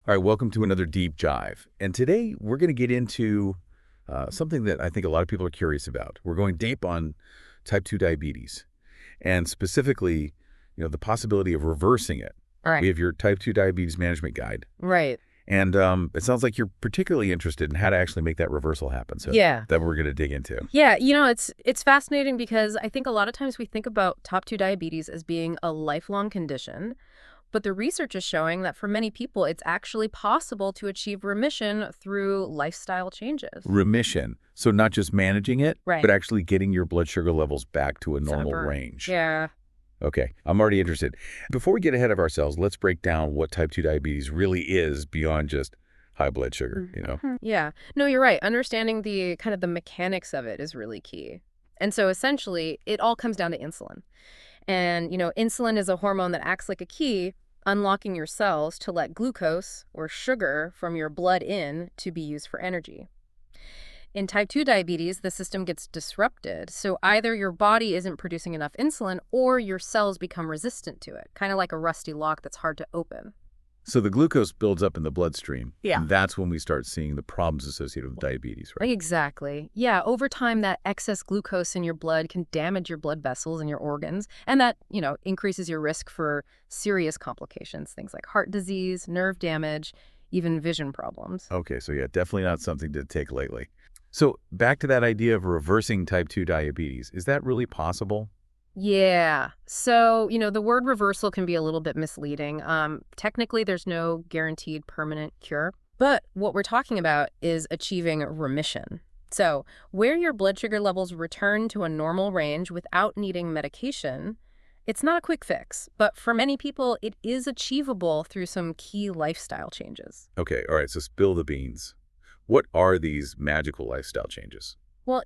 All right, welcome to another Deep Dive. And today we're going to get into something that I think a lot of people are curious about. We're going deep on type 2 diabetes and specifically, the possibility of reversing it. All right. We have your type 2 diabetes management guide. Right. And it sounds like you're particularly interested in how to actually make that reversal happen. So Yeah. that we're going to dig into. Yeah, it's fascinating because I think a lot of times we think about type 2 diabetes as being a lifelong condition, but the research is showing that for many people, it's actually possible to achieve remission through lifestyle changes. Remission. So not just managing it, Right. but actually getting your blood sugar levels back to a normal Separate. range. Yeah. Okay, I'm already interested. Before we get ahead of ourselves, let's break down what type 2 diabetes really is beyond just high blood sugar, Yeah. No, you're right. Understanding the kind of the mechanics of it is really key. And so essentially, it all comes down to insulin. And, insulin is a hormone that acts like a key, unlocking your cells to let glucose or sugar from your blood in to be used for energy. In type 2 diabetes, the system gets disrupted, so either your body isn't producing enough insulin or your cells become resistant to it, kind of like a rusty lock that's hard to open. So the glucose builds up in the bloodstream. Yeah. And that's when we start seeing the problems associated with diabetes, right? Exactly. Yeah, over time, that excess glucose in your blood can damage your blood vessels and your organs, and that, increases your risk for serious complications, things like heart disease, nerve damage, even vision problems. Okay, so yeah, definitely not something to take lightly. So back to that idea of reversing type 2 diabetes. Is that really possible? Yeah. So, the word reversal can be a little bit misleading. Technically, there's no guaranteed permanent cure. But what we're talking about is achieving remission. So, where your blood sugar levels return to a normal range without needing medication, it's not a quick fix. But for many people, it is achievable through some key lifestyle changes. Okay, all right, so spill the beans. What are these magical lifestyle changes? Well,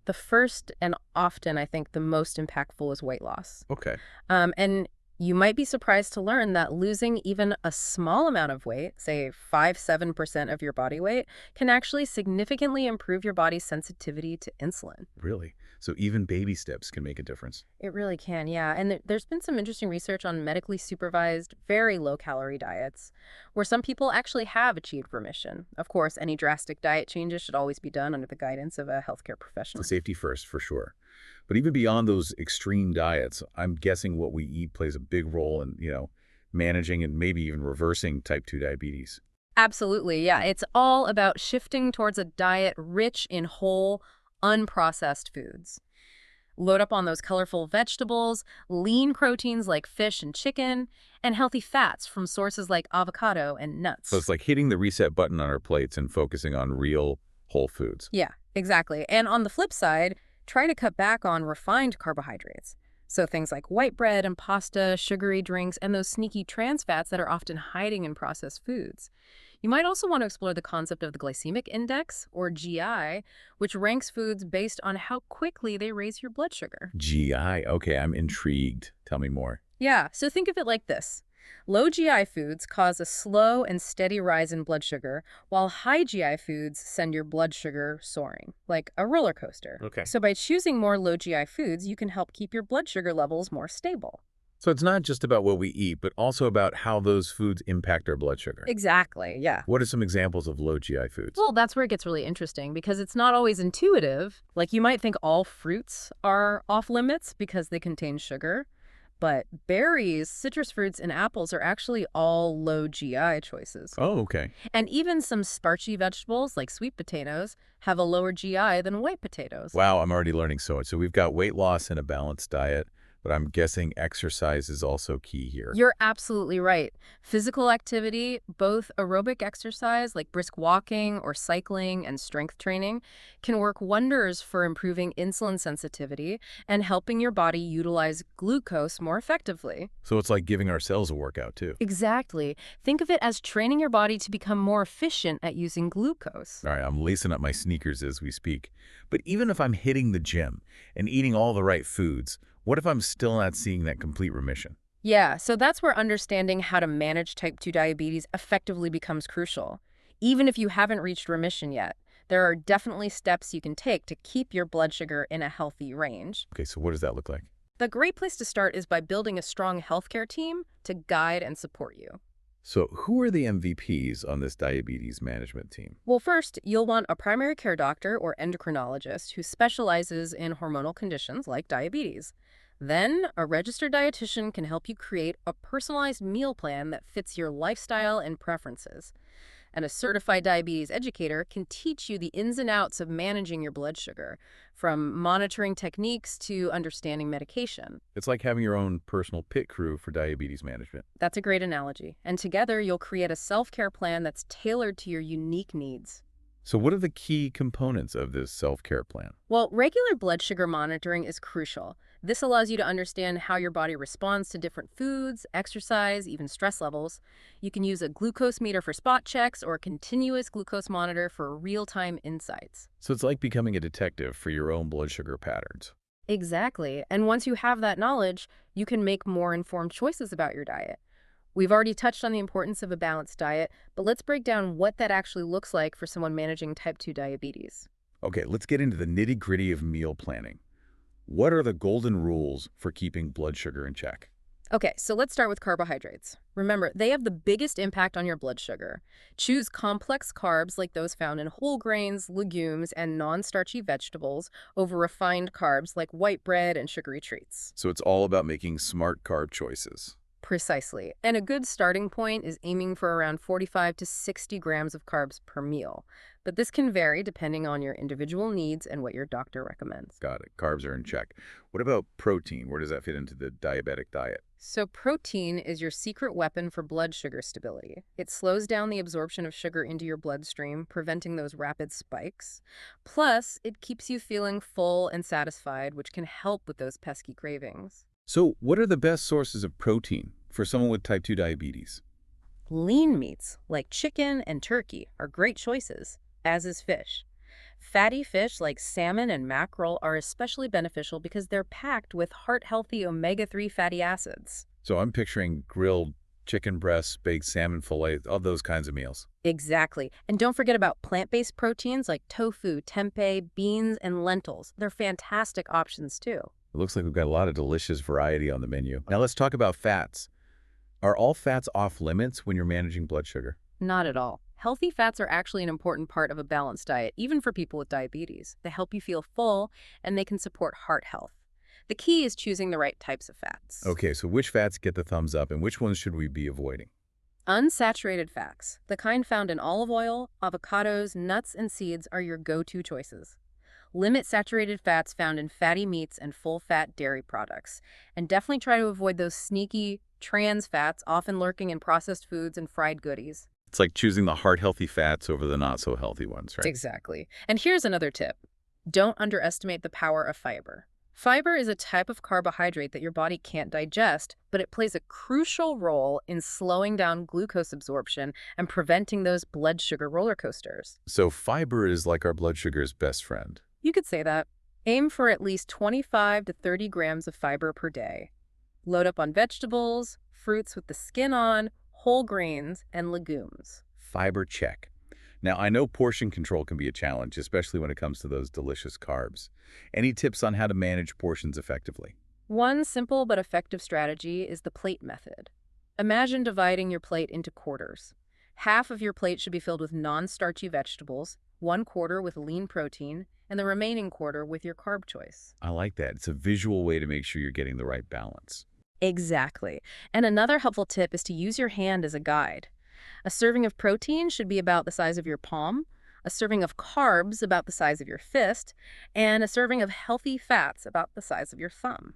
the first and often, I think, the most impactful is weight loss. Okay. And you might be surprised to learn that losing even a small amount of weight, say 5-7% of your body weight, can actually significantly improve your body's sensitivity to insulin. Really? So even baby steps can make a difference? It really can, yeah. And there's been some interesting research on medically supervised, very low-calorie diets, where some people actually have achieved remission. Of course, any drastic diet changes should always be done under the guidance of a healthcare professional. The safety first, for sure. But even beyond those extreme diets, I'm guessing what we eat plays a big role in, managing and maybe even reversing type 2 diabetes. Absolutely, yeah. It's all about shifting towards a diet rich in whole, unprocessed foods. Load up on those colorful vegetables, lean proteins like fish and chicken, and healthy fats from sources like avocado and nuts. So it's like hitting the reset button on our plates and focusing on real whole foods. Yeah, exactly. And on the flip side, try to cut back on refined carbohydrates. So things like white bread and pasta, sugary drinks, and those sneaky trans fats that are often hiding in processed foods. You might also want to explore the concept of the glycemic index, or GI, which ranks foods based on how quickly they raise your blood sugar. GI, okay, I'm intrigued. Tell me more. Yeah, so think of it like this. Low GI foods cause a slow and steady rise in blood sugar, while high GI foods send your blood sugar soaring, like a roller coaster. Okay. So by choosing more low GI foods, you can help keep your blood sugar levels more stable. So it's not just about what we eat, but also about how those foods impact our blood sugar. Exactly, yeah. What are some examples of low GI foods? Well, that's where it gets really interesting because it's not always intuitive. Like you might think all fruits are off limits because they contain sugar, but berries, citrus fruits, and apples are actually all low GI choices. Oh, okay. And even some starchy vegetables like sweet potatoes have a lower GI than white potatoes. Wow, I'm already learning so much. So we've got weight loss and a balanced diet, but I'm guessing exercise is also key here. You're absolutely right. Physical activity, both aerobic exercise like brisk walking or cycling and strength training, can work wonders for improving insulin sensitivity and helping your body utilize glucose more effectively. So it's like giving our cells a workout too. Exactly. Think of it as training your body to become more efficient at using glucose. All right, I'm lacing up my sneakers as we speak. But even if I'm hitting the gym and eating all the right foods, what if I'm still not seeing that complete remission? Yeah, so that's where understanding how to manage type 2 diabetes effectively becomes crucial. Even if you haven't reached remission yet, there are definitely steps you can take to keep your blood sugar in a healthy range. Okay, so what does that look like? The great place to start is by building a strong healthcare team to guide and support you. So who are the MVPs on this diabetes management team? Well, first, you'll want a primary care doctor or endocrinologist who specializes in hormonal conditions like diabetes. Then, a registered dietitian can help you create a personalized meal plan that fits your lifestyle and preferences. And a certified diabetes educator can teach you the ins and outs of managing your blood sugar, from monitoring techniques to understanding medication. It's like having your own personal pit crew for diabetes management. That's a great analogy. And together, you'll create a self-care plan that's tailored to your unique needs. So what are the key components of this self-care plan? Well, regular blood sugar monitoring is crucial. This allows you to understand how your body responds to different foods, exercise, even stress levels. You can use a glucose meter for spot checks or a continuous glucose monitor for real-time insights. So it's like becoming a detective for your own blood sugar patterns. Exactly. And once you have that knowledge, you can make more informed choices about your diet. We've already touched on the importance of a balanced diet, but let's break down what that actually looks like for someone managing type 2 diabetes. Okay, let's get into the nitty-gritty of meal planning. What are the golden rules for keeping blood sugar in check? Okay, so let's start with carbohydrates. Remember, they have the biggest impact on your blood sugar. Choose complex carbs like those found in whole grains, legumes, and non-starchy vegetables over refined carbs like white bread and sugary treats. So it's all about making smart carb choices. Precisely. And a good starting point is aiming for around 45 to 60 grams of carbs per meal. But this can vary depending on your individual needs and what your doctor recommends. Got it. Carbs are in check. What about protein? Where does that fit into the diabetic diet? So protein is your secret weapon for blood sugar stability. It slows down the absorption of sugar into your bloodstream, preventing those rapid spikes. Plus, it keeps you feeling full and satisfied, which can help with those pesky cravings. So what are the best sources of protein for someone with type 2 diabetes? Lean meats, like chicken and turkey, are great choices, as is fish. Fatty fish like salmon and mackerel are especially beneficial because they're packed with heart-healthy omega-3 fatty acids. So I'm picturing grilled chicken breasts, baked salmon fillet, all those kinds of meals. Exactly. And don't forget about plant-based proteins like tofu, tempeh, beans, and lentils. They're fantastic options too. It looks like we've got a lot of delicious variety on the menu. Now let's talk about fats. Are all fats off limits when you're managing blood sugar? Not at all. Healthy fats are actually an important part of a balanced diet, even for people with diabetes. They help you feel full, and they can support heart health. The key is choosing the right types of fats. Okay, so which fats get the thumbs up and which ones should we be avoiding? Unsaturated fats, the kind found in olive oil, avocados, nuts, and seeds, are your go-to choices. Limit saturated fats found in fatty meats and full-fat dairy products. And definitely try to avoid those sneaky trans fats often lurking in processed foods and fried goodies. It's like choosing the heart-healthy fats over the not-so-healthy ones, right? Exactly. And here's another tip. Don't underestimate the power of fiber. Fiber is a type of carbohydrate that your body can't digest, but it plays a crucial role in slowing down glucose absorption and preventing those blood sugar roller coasters. So fiber is like our blood sugar's best friend. You could say that. Aim for at least 25 to 30 grams of fiber per day. Load up on vegetables, fruits with the skin on, whole grains, and legumes. Fiber check. Now, I know portion control can be a challenge, especially when it comes to those delicious carbs. Any tips on how to manage portions effectively? One simple but effective strategy is the plate method. Imagine dividing your plate into quarters. Half of your plate should be filled with non-starchy vegetables, 1/4 with lean protein, and the remaining quarter with your carb choice. I like that. It's a visual way to make sure you're getting the right balance. Exactly. And another helpful tip is to use your hand as a guide. A serving of protein should be about the size of your palm, a serving of carbs about the size of your fist, and a serving of healthy fats about the size of your thumb.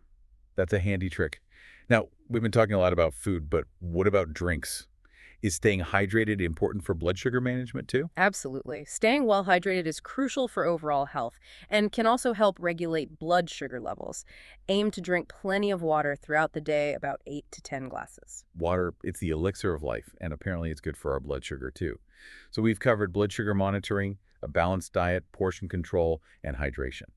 That's a handy trick. Now, we've been talking a lot about food, but what about drinks? Is staying hydrated important for blood sugar management too? Absolutely. Staying well hydrated is crucial for overall health and can also help regulate blood sugar levels. Aim to drink plenty of water throughout the day, about 8 to 10 glasses. Water, it's the elixir of life, and apparently it's good for our blood sugar too. So we've covered blood sugar monitoring, a balanced diet, portion control, and hydration.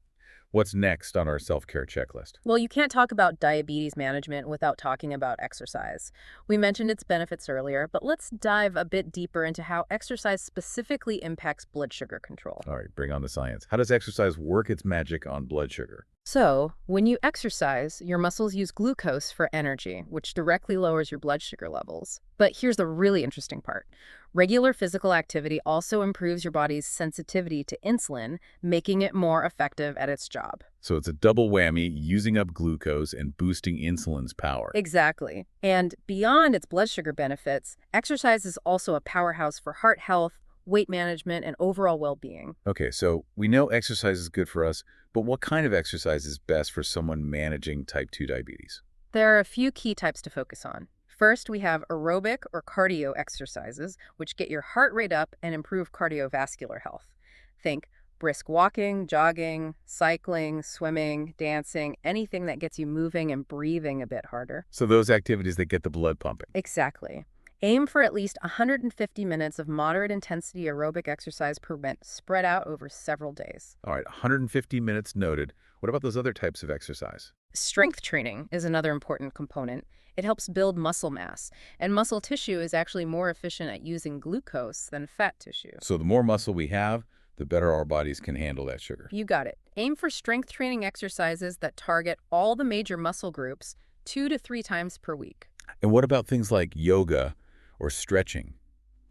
What's next on our self-care checklist? Well, you can't talk about diabetes management without talking about exercise. We mentioned its benefits earlier, but let's dive a bit deeper into how exercise specifically impacts blood sugar control. All right, bring on the science. How does exercise work its magic on blood sugar? So, when you exercise, your muscles use glucose for energy, which directly lowers your blood sugar levels. But here's the really interesting part. Regular physical activity also improves your body's sensitivity to insulin, making it more effective at its job. So it's a double whammy, using up glucose and boosting insulin's power. Exactly. And beyond its blood sugar benefits, exercise is also a powerhouse for heart health, weight management, and overall well-being. Okay, so we know exercise is good for us, but what kind of exercise is best for someone managing type 2 diabetes? There are a few key types to focus on. First, we have aerobic or cardio exercises, which get your heart rate up and improve cardiovascular health. Think brisk walking, jogging, cycling, swimming, dancing, anything that gets you moving and breathing a bit harder. So those activities that get the blood pumping. Exactly. Aim for at least 150 minutes of moderate intensity aerobic exercise per minute, spread out over several days. All right, 150 minutes noted. What about those other types of exercise? Strength training is another important component. It helps build muscle mass, and muscle tissue is actually more efficient at using glucose than fat tissue. So the more muscle we have, the better our bodies can handle that sugar. You got it. Aim for strength training exercises that target all the major muscle groups 2 to 3 times per week. And what about things like yoga or stretching?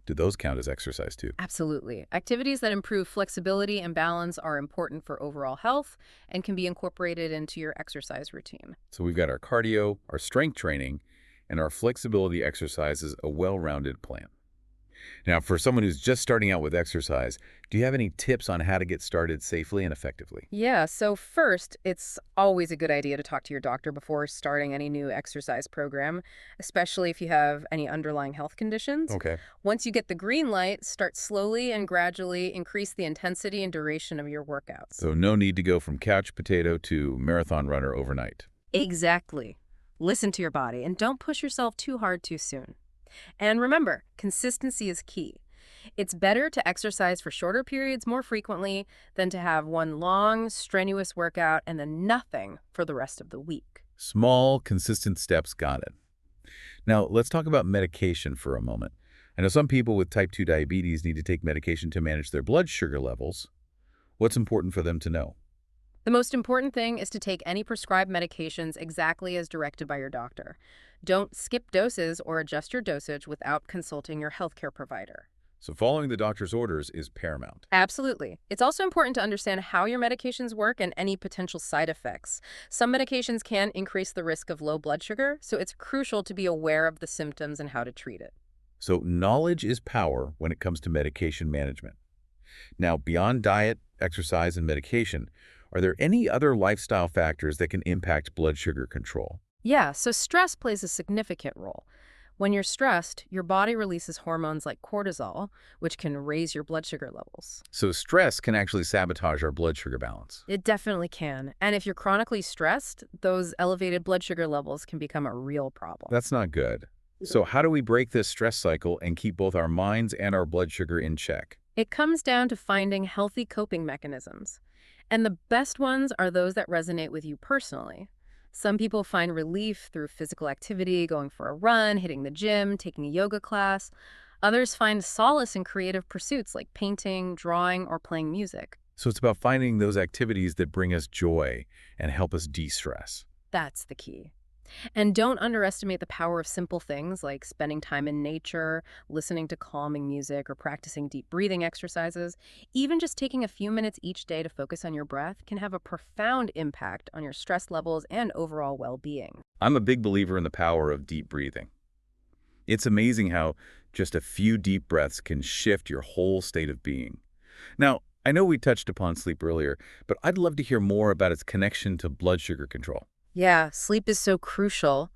Do those count as exercise too? Absolutely. Activities that improve flexibility and balance are important for overall health and can be incorporated into your exercise routine. So we've got our cardio, our strength training, and our flexibility exercises, a well-rounded plan. Now, for someone who's just starting out with exercise, do you have any tips on how to get started safely and effectively? Yeah, so first, it's always a good idea to talk to your doctor before starting any new exercise program, especially if you have any underlying health conditions. Okay. Once you get the green light, start slowly and gradually increase the intensity and duration of your workouts. So no need to go from couch potato to marathon runner overnight. Exactly. Listen to your body and don't push yourself too hard too soon. And remember, consistency is key. It's better to exercise for shorter periods more frequently than to have one long, strenuous workout and then nothing for the rest of the week. Small, consistent steps, got it. Now, let's talk about medication for a moment. I know some people with type 2 diabetes need to take medication to manage their blood sugar levels. What's important for them to know? The most important thing is to take any prescribed medications exactly as directed by your doctor. Don't skip doses or adjust your dosage without consulting your healthcare provider. So following the doctor's orders is paramount. Absolutely. It's also important to understand how your medications work and any potential side effects. Some medications can increase the risk of low blood sugar, so it's crucial to be aware of the symptoms and how to treat it. So knowledge is power when it comes to medication management. Now, beyond diet, exercise, and medication, are there any other lifestyle factors that can impact blood sugar control? Yeah, so stress plays a significant role. When you're stressed, your body releases hormones like cortisol, which can raise your blood sugar levels. So stress can actually sabotage our blood sugar balance. It definitely can. And if you're chronically stressed, those elevated blood sugar levels can become a real problem. That's not good. So how do we break this stress cycle and keep both our minds and our blood sugar in check? It comes down to finding healthy coping mechanisms. And the best ones are those that resonate with you personally. Some people find relief through physical activity, going for a run, hitting the gym, taking a yoga class. Others find solace in creative pursuits like painting, drawing, or playing music. So it's about finding those activities that bring us joy and help us de-stress. That's the key. And don't underestimate the power of simple things like spending time in nature, listening to calming music, or practicing deep breathing exercises. Even just taking a few minutes each day to focus on your breath can have a profound impact on your stress levels and overall well-being. I'm a big believer in the power of deep breathing. It's amazing how just a few deep breaths can shift your whole state of being. Now, I know we touched upon sleep earlier, but I'd love to hear more about its connection to blood sugar control. Yeah, sleep is so crucial,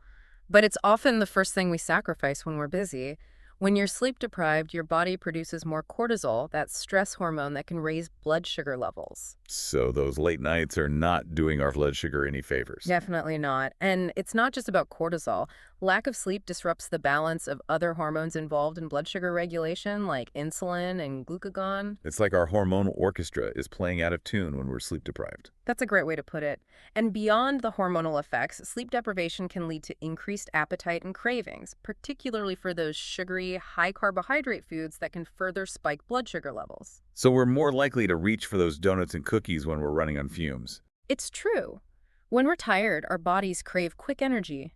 but it's often the first thing we sacrifice when we're busy. When you're sleep deprived, your body produces more cortisol, that stress hormone that can raise blood sugar levels. So those late nights are not doing our blood sugar any favors. Definitely not. And it's not just about cortisol. Lack of sleep disrupts the balance of other hormones involved in blood sugar regulation, like insulin and glucagon. It's like our hormonal orchestra is playing out of tune when we're sleep deprived. That's a great way to put it. And beyond the hormonal effects, sleep deprivation can lead to increased appetite and cravings, particularly for those sugary, high-carbohydrate foods that can further spike blood sugar levels. So we're more likely to reach for those donuts and cookies when we're running on fumes. It's true. When we're tired, our bodies crave quick energy,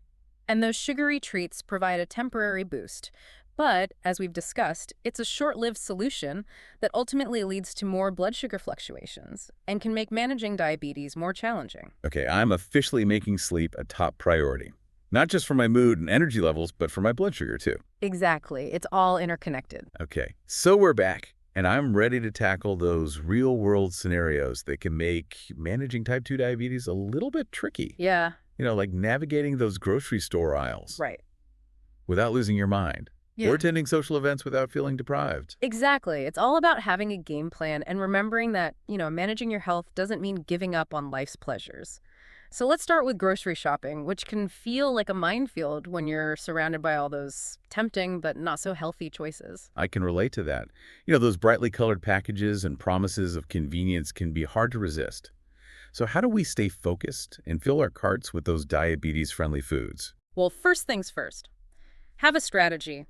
and those sugary treats provide a temporary boost. But, as we've discussed, it's a short-lived solution that ultimately leads to more blood sugar fluctuations and can make managing diabetes more challenging. Okay, I'm officially making sleep a top priority. Not just for my mood and energy levels, but for my blood sugar too. Exactly. It's all interconnected. Okay, so we're back, and I'm ready to tackle those real-world scenarios that can make managing type 2 diabetes a little bit tricky. Yeah, Like navigating those grocery store aisles right. without losing your mind, or Yeah. attending social events without feeling deprived. Exactly. It's all about having a game plan and remembering that, managing your health doesn't mean giving up on life's pleasures. So let's start with grocery shopping, which can feel like a minefield when you're surrounded by all those tempting but not so healthy choices. I can relate to that. Those brightly colored packages and promises of convenience can be hard to resist. So how do we stay focused and fill our carts with those diabetes-friendly foods? Well, first things first, have a strategy.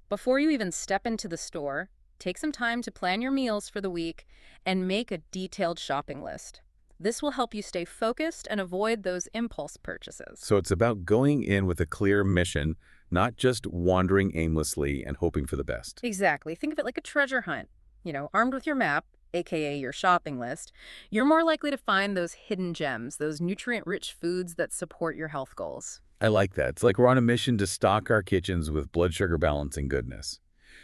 Before you even step into the store, take some time to plan your meals for the week and make a detailed shopping list. This will help you stay focused and avoid those impulse purchases. So it's about going in with a clear mission, not just wandering aimlessly and hoping for the best. Exactly. Think of it like a treasure hunt. Armed with your map, aka your shopping list, you're more likely to find those hidden gems, those nutrient-rich foods that support your health goals. I like that. It's like we're on a mission to stock our kitchens with blood sugar balancing goodness.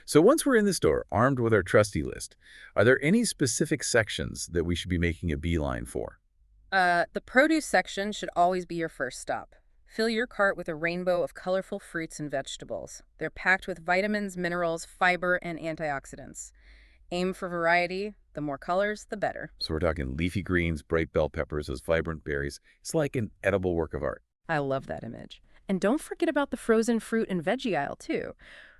So once we're in the store, armed with our trusty list, are there any specific sections that we should be making a beeline for? The produce section should always be your first stop. Fill your cart with a rainbow of colorful fruits and vegetables. They're packed with vitamins, minerals, fiber, and antioxidants. Aim for variety. The more colors, the better. So we're talking leafy greens, bright bell peppers, those vibrant berries. It's like an edible work of art. I love that image. And don't forget about the frozen fruit and veggie aisle, too.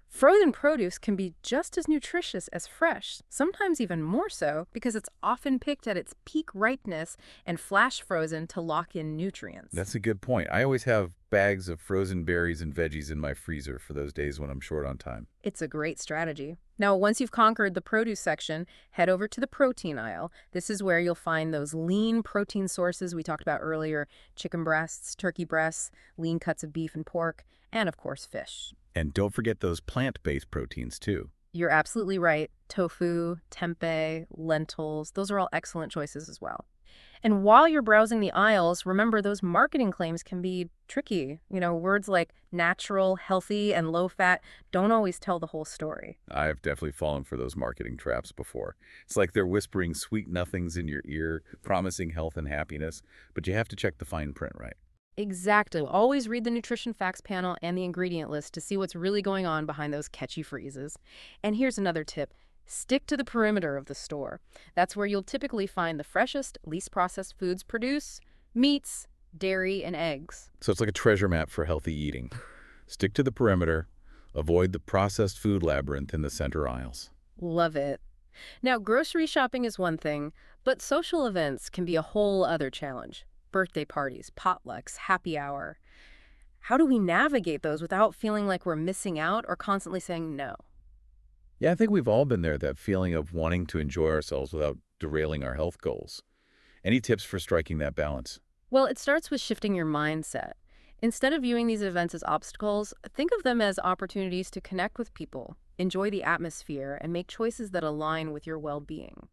Frozen produce can be just as nutritious as fresh, sometimes even more so, because it's often picked at its peak ripeness and flash frozen to lock in nutrients. That's a good point. I always have bags of frozen berries and veggies in my freezer for those days when I'm short on time. It's a great strategy. Now, once you've conquered the produce section, head over to the protein aisle. This is where you'll find those lean protein sources we talked about earlier: chicken breasts, turkey breasts, lean cuts of beef and pork, and of course, fish. And don't forget those plant-based proteins too. You're absolutely right. Tofu, tempeh, lentils, those are all excellent choices as well. And while you're browsing the aisles, remember those marketing claims can be tricky. Words like natural, healthy, and low fat don't always tell the whole story. I've definitely fallen for those marketing traps before. It's like they're whispering sweet nothings in your ear, promising health and happiness, but you have to check the fine print, right? Exactly. Always read the nutrition facts panel and the ingredient list to see what's really going on behind those catchy phrases. And here's another tip. Stick to the perimeter of the store. That's where you'll typically find the freshest, least processed foods produce, meats, dairy, and eggs. So it's like a treasure map for healthy eating. Stick to the perimeter, avoid the processed food labyrinth in the center aisles. Love it. Now, grocery shopping is one thing, but social events can be a whole other challenge. Birthday parties, potlucks, happy hour. How do we navigate those without feeling like we're missing out or constantly saying no? Yeah, I think we've all been there, that feeling of wanting to enjoy ourselves without derailing our health goals. Any tips for striking that balance? Well, it starts with shifting your mindset. Instead of viewing these events as obstacles, think of them as opportunities to connect with people, enjoy the atmosphere, and make choices that align with your well-being.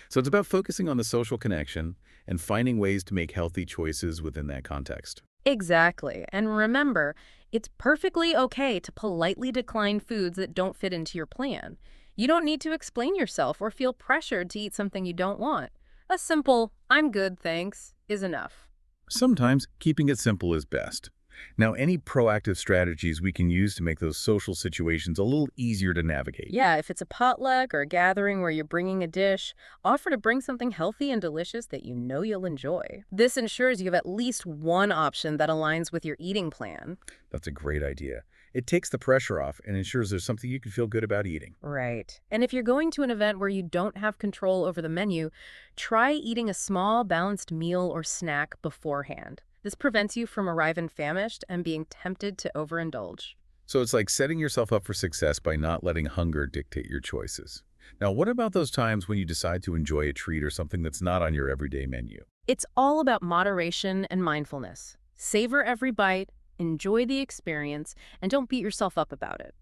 So it's about focusing on the social connection and finding ways to make healthy choices within that context. Exactly. And remember, it's perfectly okay to politely decline foods that don't fit into your plan. You don't need to explain yourself or feel pressured to eat something you don't want. A simple, "I'm good, thanks," is enough. Sometimes keeping it simple is best. Now, any proactive strategies we can use to make those social situations a little easier to navigate? Yeah, if it's a potluck or a gathering where you're bringing a dish, offer to bring something healthy and delicious that you know you'll enjoy. This ensures you have at least one option that aligns with your eating plan. That's a great idea. It takes the pressure off and ensures there's something you can feel good about eating. Right. And if you're going to an event where you don't have control over the menu, try eating a small, balanced meal or snack beforehand. This prevents you from arriving famished and being tempted to overindulge. So it's like setting yourself up for success by not letting hunger dictate your choices. Now, what about those times when you decide to enjoy a treat or something that's not on your everyday menu? It's all about moderation and mindfulness. Savor every bite, enjoy the experience, and don't beat yourself up about it.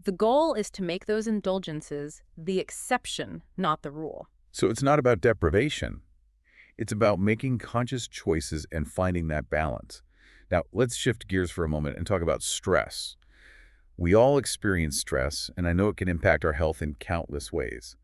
The goal is to make those indulgences the exception, not the rule. So it's not about deprivation. It's about making conscious choices and finding that balance. Now, let's shift gears for a moment and talk about stress. We all experience stress, and I know it can impact our health in countless ways.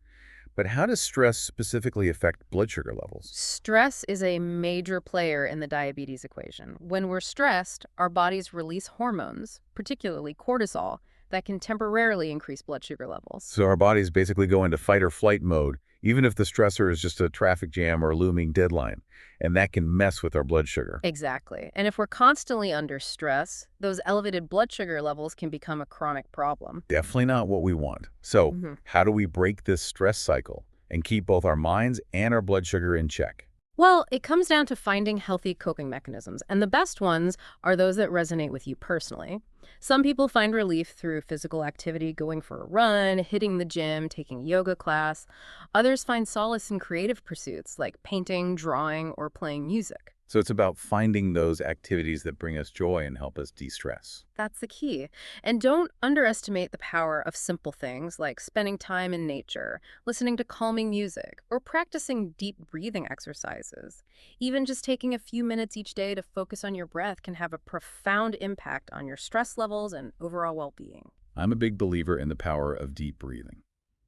But how does stress specifically affect blood sugar levels? Stress is a major player in the diabetes equation. When we're stressed, our bodies release hormones, particularly cortisol, that can temporarily increase blood sugar levels. So our bodies basically go into fight or flight mode, even if the stressor is just a traffic jam or a looming deadline, and that can mess with our blood sugar. Exactly. And if we're constantly under stress, those elevated blood sugar levels can become a chronic problem. Definitely not what we want. So Mhm. how do we break this stress cycle and keep both our minds and our blood sugar in check? Well, it comes down to finding healthy coping mechanisms, and the best ones are those that resonate with you personally. Some people find relief through physical activity, going for a run, hitting the gym, taking a yoga class. Others find solace in creative pursuits like painting, drawing, or playing music. So it's about finding those activities that bring us joy and help us de-stress. That's the key. And don't underestimate the power of simple things like spending time in nature, listening to calming music, or practicing deep breathing exercises. Even just taking a few minutes each day to focus on your breath can have a profound impact on your stress levels and overall well-being. I'm a big believer in the power of deep breathing.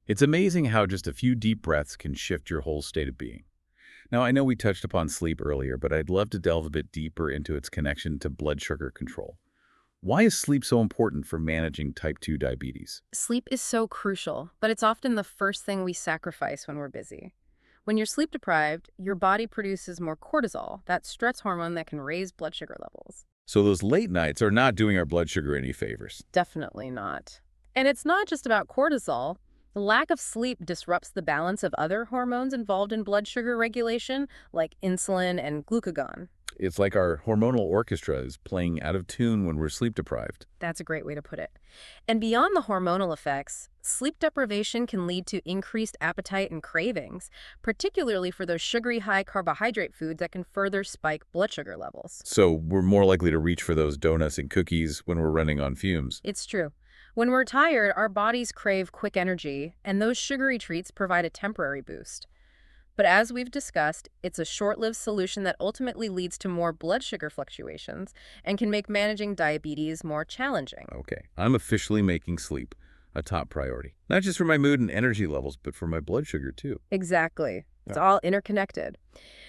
It's amazing how just a few deep breaths can shift your whole state of being. Now, I know we touched upon sleep earlier, but I'd love to delve a bit deeper into its connection to blood sugar control. Why is sleep so important for managing type 2 diabetes? Sleep is so crucial, but it's often the first thing we sacrifice when we're busy. When you're sleep deprived, your body produces more cortisol, that stress hormone that can raise blood sugar levels. So those late nights are not doing our blood sugar any favors. Definitely not. And it's not just about cortisol. The lack of sleep disrupts the balance of other hormones involved in blood sugar regulation, like insulin and glucagon. It's like our hormonal orchestra is playing out of tune when we're sleep deprived. That's a great way to put it. And beyond the hormonal effects, sleep deprivation can lead to increased appetite and cravings, particularly for those sugary high carbohydrate foods that can further spike blood sugar levels. So we're more likely to reach for those donuts and cookies when we're running on fumes. It's true. When we're tired, our bodies crave quick energy, and those sugary treats provide a temporary boost. But as we've discussed, it's a short-lived solution that ultimately leads to more blood sugar fluctuations and can make managing diabetes more challenging. Okay, I'm officially making sleep a top priority. Not just for my mood and energy levels, but for my blood sugar too. Exactly. It's Yeah. all interconnected.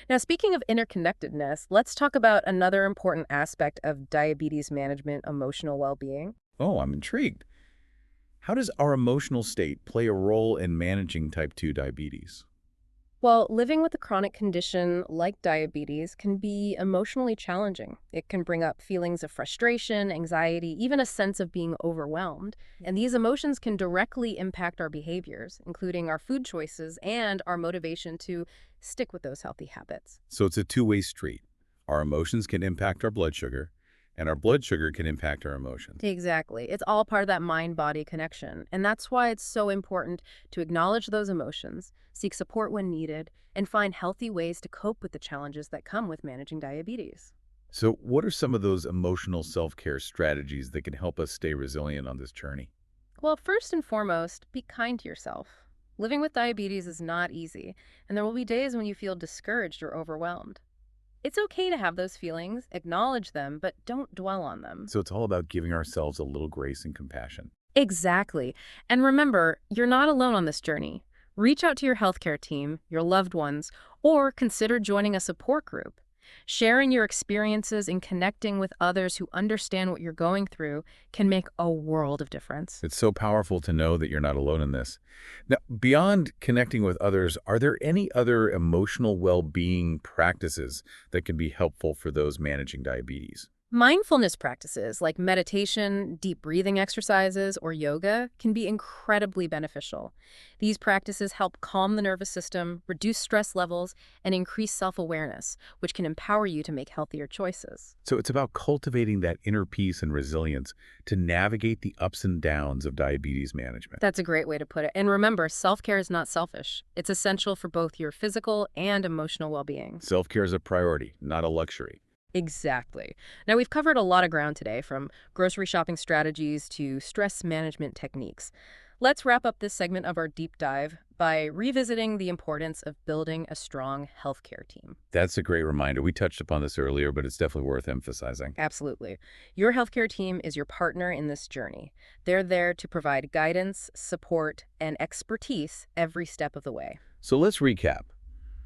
Now, speaking of interconnectedness, let's talk about another important aspect of diabetes management, emotional well-being. Oh, I'm intrigued. How does our emotional state play a role in managing type 2 diabetes? Well, living with a chronic condition like diabetes can be emotionally challenging. It can bring up feelings of frustration, anxiety, even a sense of being overwhelmed. And these emotions can directly impact our behaviors, including our food choices and our motivation to stick with those healthy habits. So it's a two-way street. Our emotions can impact our blood sugar, and our blood sugar can impact our emotions. Exactly. It's all part of that mind-body connection. And that's why it's so important to acknowledge those emotions, seek support when needed, and find healthy ways to cope with the challenges that come with managing diabetes. So what are some of those emotional self-care strategies that can help us stay resilient on this journey? Well, first and foremost, be kind to yourself. Living with diabetes is not easy, and there will be days when you feel discouraged or overwhelmed. It's okay to have those feelings, acknowledge them, but don't dwell on them. So it's all about giving ourselves a little grace and compassion. Exactly. And remember, you're not alone on this journey. Reach out to your healthcare team, your loved ones, or consider joining a support group. Sharing your experiences and connecting with others who understand what you're going through can make a world of difference. It's so powerful to know that you're not alone in this. Now, beyond connecting with others, are there any other emotional well-being practices that can be helpful for those managing diabetes? Mindfulness practices like meditation, deep breathing exercises, or yoga can be incredibly beneficial. These practices help calm the nervous system, reduce stress levels, and increase self-awareness, which can empower you to make healthier choices. So it's about cultivating that inner peace and resilience to navigate the ups and downs of diabetes management. That's a great way to put it. And remember, self-care is not selfish. It's essential for both your physical and emotional well-being. Self-care is a priority, not a luxury. Exactly. Now, we've covered a lot of ground today, from grocery shopping strategies to stress management techniques. Let's wrap up this segment of our deep dive by revisiting the importance of building a strong healthcare team. That's a great reminder. We touched upon this earlier, but it's definitely worth emphasizing. Absolutely. Your healthcare team is your partner in this journey. They're there to provide guidance, support, and expertise every step of the way. So let's recap.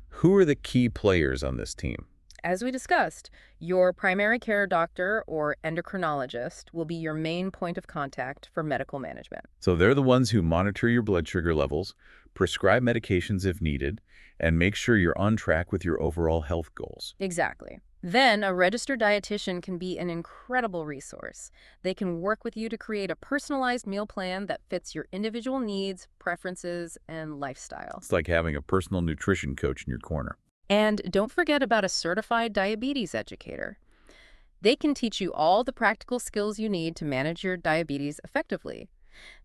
Who are the key players on this team? As we discussed, your primary care doctor or endocrinologist will be your main point of contact for medical management. So they're the ones who monitor your blood sugar levels, prescribe medications if needed, and make sure you're on track with your overall health goals. Exactly. Then, a registered dietitian can be an incredible resource. They can work with you to create a personalized meal plan that fits your individual needs, preferences, and lifestyle. It's like having a personal nutrition coach in your corner. And don't forget about a certified diabetes educator. They can teach you all the practical skills you need to manage your diabetes effectively.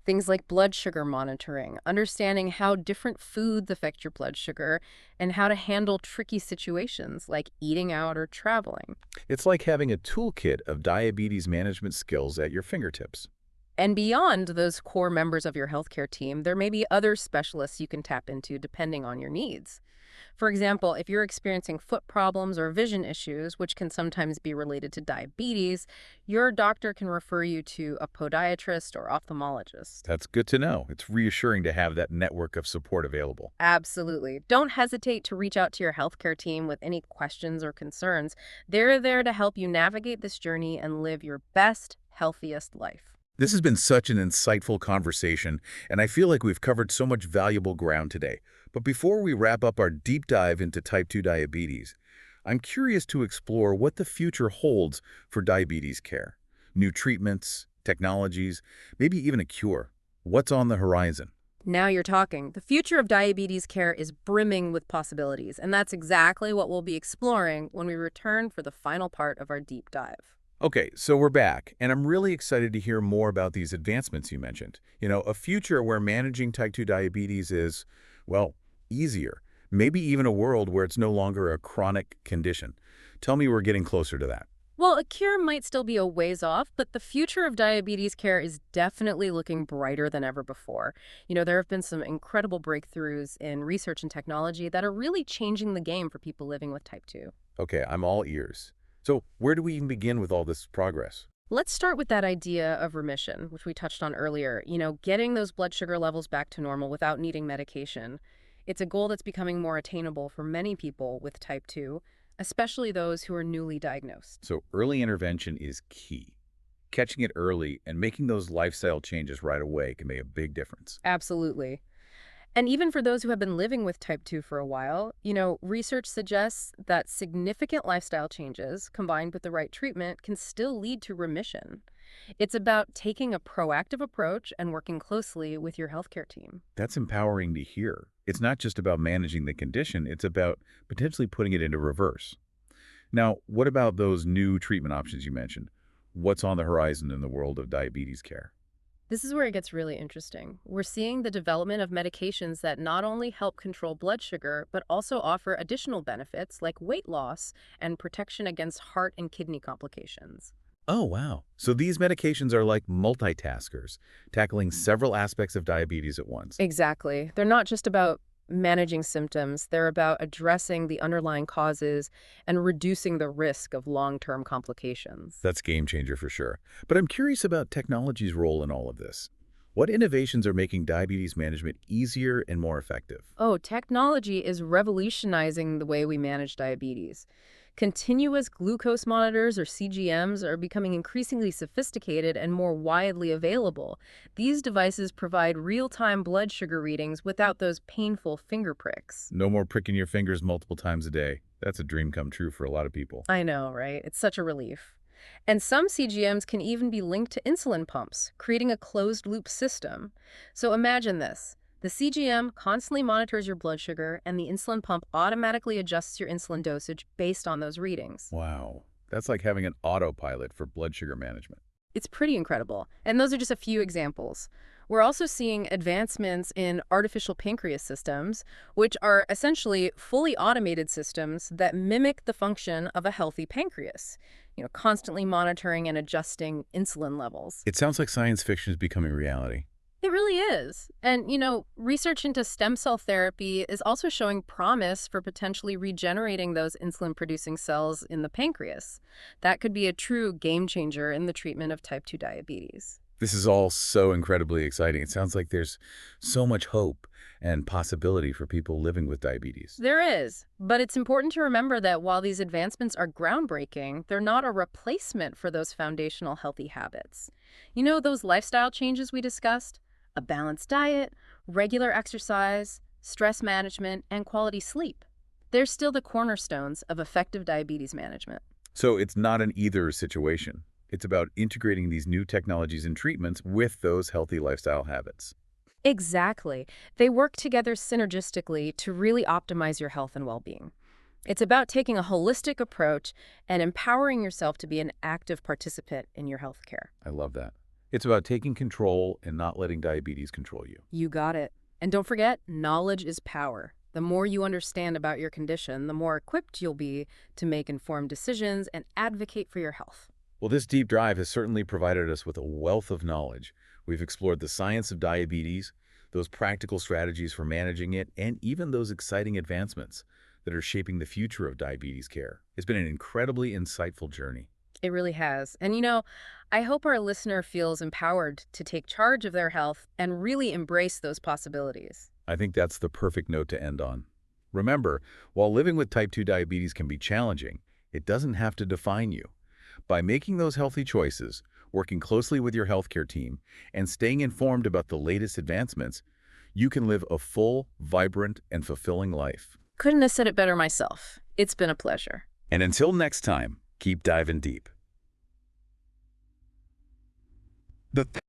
Things like blood sugar monitoring, understanding how different foods affect your blood sugar, and how to handle tricky situations like eating out or traveling. It's like having a toolkit of diabetes management skills at your fingertips. And beyond those core members of your healthcare team, there may be other specialists you can tap into depending on your needs. For example, if you're experiencing foot problems or vision issues, which can sometimes be related to diabetes, your doctor can refer you to a podiatrist or ophthalmologist. That's good to know. It's reassuring to have that network of support available. Absolutely. Don't hesitate to reach out to your healthcare team with any questions or concerns. They're there to help you navigate this journey and live your best, healthiest life. This has been such an insightful conversation, and I feel like we've covered so much valuable ground today. But before we wrap up our deep dive into type 2 diabetes, I'm curious to explore what the future holds for diabetes care. New treatments, technologies, maybe even a cure. What's on the horizon? Now you're talking. The future of diabetes care is brimming with possibilities, and that's exactly what we'll be exploring when we return for the final part of our deep dive. Okay, so we're back, and I'm really excited to hear more about these advancements you mentioned. A future where managing type 2 diabetes is, well, easier. Maybe even a world where it's no longer a chronic condition. Tell me we're getting closer to that. Well, a cure might still be a ways off, but the future of diabetes care is definitely looking brighter than ever before. There have been some incredible breakthroughs in research and technology that are really changing the game for people living with type 2. Okay, I'm all ears. So where do we even begin with all this progress? Let's start with that idea of remission, which we touched on earlier. Getting those blood sugar levels back to normal without needing medication. It's a goal that's becoming more attainable for many people with type 2, especially those who are newly diagnosed. So early intervention is key. Catching it early and making those lifestyle changes right away can make a big difference. Absolutely. And even for those who have been living with type 2 for a while, research suggests that significant lifestyle changes combined with the right treatment can still lead to remission. It's about taking a proactive approach and working closely with your healthcare team. That's empowering to hear. It's not just about managing the condition, it's about potentially putting it into reverse. Now, what about those new treatment options you mentioned? What's on the horizon in the world of diabetes care? This is where it gets really interesting. We're seeing the development of medications that not only help control blood sugar, but also offer additional benefits like weight loss and protection against heart and kidney complications. Oh, wow. So these medications are like multitaskers, tackling several aspects of diabetes at once. Exactly. They're not just about managing symptoms, they're about addressing the underlying causes and reducing the risk of long-term complications. That's a game changer for sure. But I'm curious about technology's role in all of this. What innovations are making diabetes management easier and more effective? Oh, technology is revolutionizing the way we manage diabetes. Continuous glucose monitors, or CGMs, are becoming increasingly sophisticated and more widely available. These devices provide real-time blood sugar readings without those painful finger pricks. No more pricking your fingers multiple times a day. That's a dream come true for a lot of people. I know, right? It's such a relief. And some CGMs can even be linked to insulin pumps, creating a closed-loop system. So imagine this. The CGM constantly monitors your blood sugar, and the insulin pump automatically adjusts your insulin dosage based on those readings. Wow. That's like having an autopilot for blood sugar management. It's pretty incredible. And those are just a few examples. We're also seeing advancements in artificial pancreas systems, which are essentially fully automated systems that mimic the function of a healthy pancreas, constantly monitoring and adjusting insulin levels. It sounds like science fiction is becoming reality. It really is. And, research into stem cell therapy is also showing promise for potentially regenerating those insulin-producing cells in the pancreas. That could be a true game changer in the treatment of type 2 diabetes. This is all so incredibly exciting. It sounds like there's so much hope and possibility for people living with diabetes. There is, but it's important to remember that while these advancements are groundbreaking, they're not a replacement for those foundational healthy habits. Those lifestyle changes we discussed? A balanced diet, regular exercise, stress management, and quality sleep. They're still the cornerstones of effective diabetes management. So it's not an either situation. It's about integrating these new technologies and treatments with those healthy lifestyle habits. Exactly. They work together synergistically to really optimize your health and well-being. It's about taking a holistic approach and empowering yourself to be an active participant in your health care. I love that. It's about taking control and not letting diabetes control you. You got it. And don't forget, knowledge is power. The more you understand about your condition, the more equipped you'll be to make informed decisions and advocate for your health. Well, this deep dive has certainly provided us with a wealth of knowledge. We've explored the science of diabetes, those practical strategies for managing it, and even those exciting advancements that are shaping the future of diabetes care. It's been an incredibly insightful journey. It really has. And I hope our listener feels empowered to take charge of their health and really embrace those possibilities. I think that's the perfect note to end on. Remember, while living with type 2 diabetes can be challenging, it doesn't have to define you. By making those healthy choices, working closely with your healthcare team, and staying informed about the latest advancements, you can live a full, vibrant, and fulfilling life. Couldn't have said it better myself. It's been a pleasure. And until next time, keep diving deep.